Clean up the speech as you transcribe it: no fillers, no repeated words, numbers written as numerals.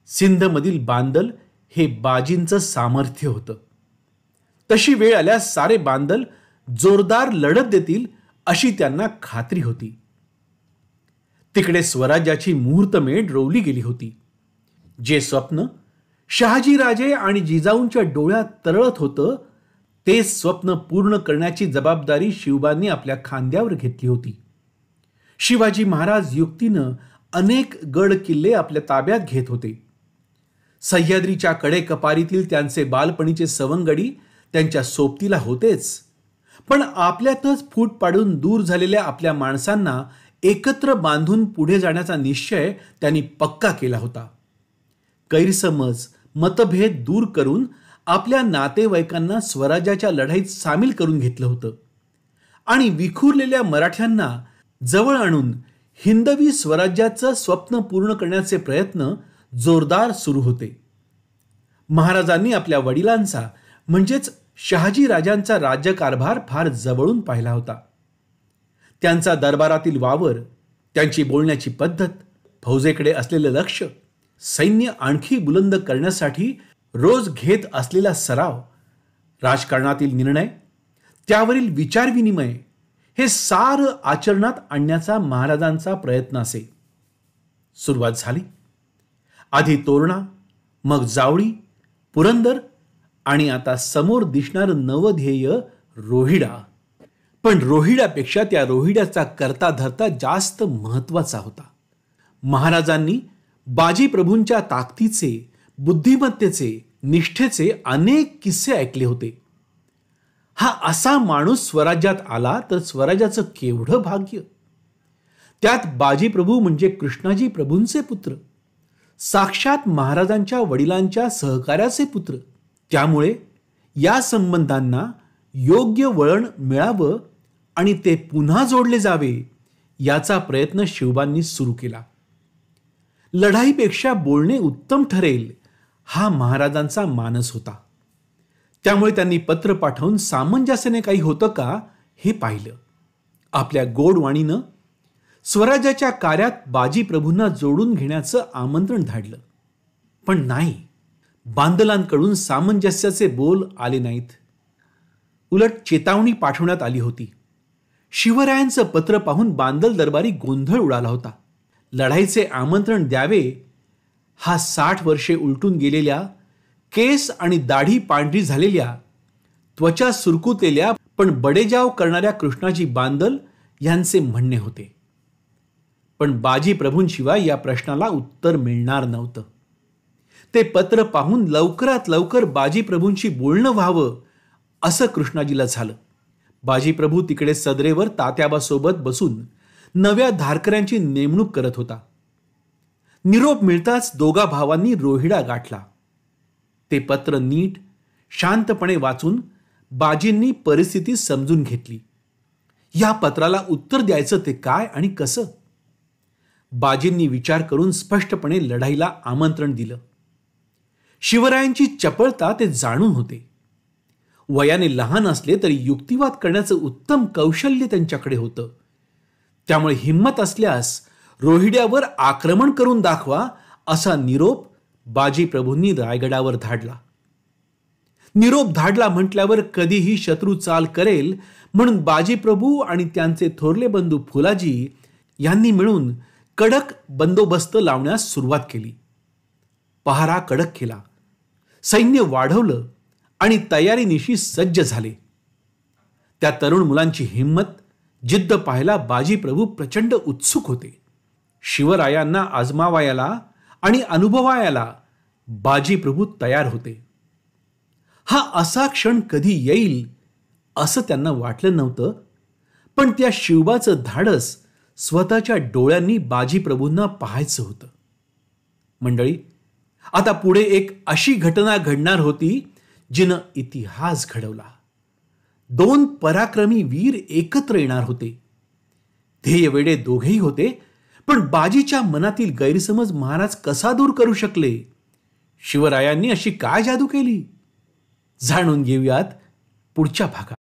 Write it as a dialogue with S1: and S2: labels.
S1: सिंधमधील बांदल हे बाजींचं सामर्थ्य होतं. तशी वेळ आल्यास सारे बांदल जोरदार लढत देतील अशी त्यांना खात्री होती. तिकडे स्वराज्याची मुहूर्तमेढ रोवली गेली होती. जे स्वप्न शहाजीराजे आणि जिजाऊंच्या डोळ्यात तरळत होतं ते स्वप्न पूर्ण करण्याची जबाबदारी शिवबांनी आपल्या खांद्यावर घेतली होती. शिवाजी महाराज युक्तीनं अनेक गड किल्ले आपल्या ताब्यात घेत होते. सह्याद्रीच्या कडेकपारीतील त्यांचे बालपणीचे सवंगडी त्यांच्या सोबतीला होतेच, पण आपल्यातच फूट पाडून दूर झालेल्या आपल्या माणसांना एकत्र बांधून पुढे जाण्याचा निश्चय त्यांनी पक्का केला होता. गैरसमज मतभेद दूर करून आपल्या नातेवाईकांना स्वराज्याच्या लढाईत सामील करून घेतलं होतं आणि विखुरलेल्या मराठ्यांना जवळ आणून हिंदवी स्वराज्याचं स्वप्न पूर्ण करण्याचे प्रयत्न जोरदार सुरू होते. महाराजांनी आपल्या वडिलांचा म्हणजेच शहाजी राजांचा राज्यकारभार फार जवळून पाहिला होता. त्यांचा दरबारातील वावर, त्यांची बोलण्याची पद्धत, फौजेकडे असलेलं लक्ष, सैन्य आणखी बुलंद करण्यासाठी रोज घेत असलेला सराव, राजकारणातील निर्णय, त्यावरील विचारविनिमय, हे सारं आचरणात आणण्याचा महाराजांचा प्रयत्न असे. सुरुवात झाली. आधी तोरणा, मग जावळी, पुरंदर आणि आता समोर दिसणारं नवध्येय रोहिडा. पण रोहिड्यापेक्षा त्या रोहिड्याचा करता धरता जास्त महत्वाचा होता. महाराजांनी बाजीप्रभूंच्या ताकदीचे, बुद्धिमत्तेचे, निष्ठेचे अनेक किस्से ऐकले होते. हा असा माणूस स्वराज्यात आला तर स्वराज्याचं केवढं भाग्य. त्यात बाजीप्रभू म्हणजे कृष्णाजी प्रभूंचे पुत्र, साक्षात महाराजांच्या वडिलांच्या सहकार्याचे पुत्र. त्यामुळे या संबंधांना योग्य वळण मिळावं आणि ते पुन्हा जोडले जावे याचा प्रयत्न शिवबांनी सुरू केला. लढाईपेक्षा बोलणे उत्तम ठरेल हा महाराजांचा मानस होता. त्यामुळे त्यांनी पत्र पाठवून सामंजस्याने काही होतं का हे पाहिलं. आपल्या गोडवाणीनं स्वराज्याच्या कार्यात बाजीप्रभूंना जोडून घेण्याचं आमंत्रण धाडलं. पण नाही, बांदलांकडून सामंजस्याचे बोल आले नाहीत. उलट चेतावणी पाठवण्यात आली होती. शिवरायांचं पत्र पाहून बांदल दरबारी गोंधळ उडाला होता. लढाईचे आमंत्रण द्यावे हा 60 वर्षे उलटून गेलेल्या, केस आणि दाढी पांढरी झालेल्या, त्वचा सुरकुतलेल्या पण बडेजाव करणाऱ्या कृष्णाजी बांदल यांचे म्हणणे होते. पण बाजीप्रभूंशिवाय या प्रश्नाला उत्तर मिळणार नव्हतं. ते पत्र पाहून लवकरात लवकर बाजीप्रभूंशी बोलणं व्हावं असं कृष्णाजीला झालं. बाजीप्रभू तिकडे सदरेवर तात्याबासोबत बसून नव्या धारकऱ्यांची नेमणूक करत होता. निरोप मिळताच दोघा भावांनी रोहिडा गाठला. ते पत्र नीट शांतपणे वाचून बाजींनी परिस्थिती समजून घेतली. या पत्राला उत्तर द्यायचं ते काय आणि कसं. बाजींनी विचार करून स्पष्टपणे लढाईला आमंत्रण दिलं. शिवरायांची चपळता ते जाणून होते. वयाने लहान असले तरी युक्तिवाद करण्याचं उत्तम कौशल्य त्यांच्याकडे होतं. त्यामुळे हिंमत असल्यास रोहिड्यावर आक्रमण करून दाखवा असा निरोप बाजीप्रभूंनी रायगडावर धाडला. निरोप धाडला म्हटल्यावर कधीही शत्रू चाल करेल म्हणून बाजीप्रभू आणि त्यांचे थोरले बंधू फुलाजी यांनी मिळून कडक बंदोबस्त लावण्यास सुरुवात केली. पहारा कडक केला, सैन्य वाढवलं आणि तयारीनिशी सज्ज झाले. त्या तरुण मुलांची हिंमत, जिद्द पाहायला बाजीप्रभू प्रचंड उत्सुक होते. शिवरायांना आजमावायला आणि अनुभवायला बाजीप्रभू तयार होते. हा असा क्षण कधी येईल असं त्यांना वाटलं नव्हतं, पण त्या शिवबाचं धाडस स्वतःच्या डोळ्यांनी बाजीप्रभूंना पाहायचं होतं. मंडळी, आता पुढे एक अशी घटना घडणार होती जिनं इतिहास घडवला. 2 पराक्रमी वीर एकत्र येणार होते. ध्येयवेडे दोघेही होते, पण बाजीच्या मनातील गैरसमज महाराज कसा दूर करू शकले? शिवरायांनी अशी काय जादू केली? जाणून घेऊयात पुढच्या भागात.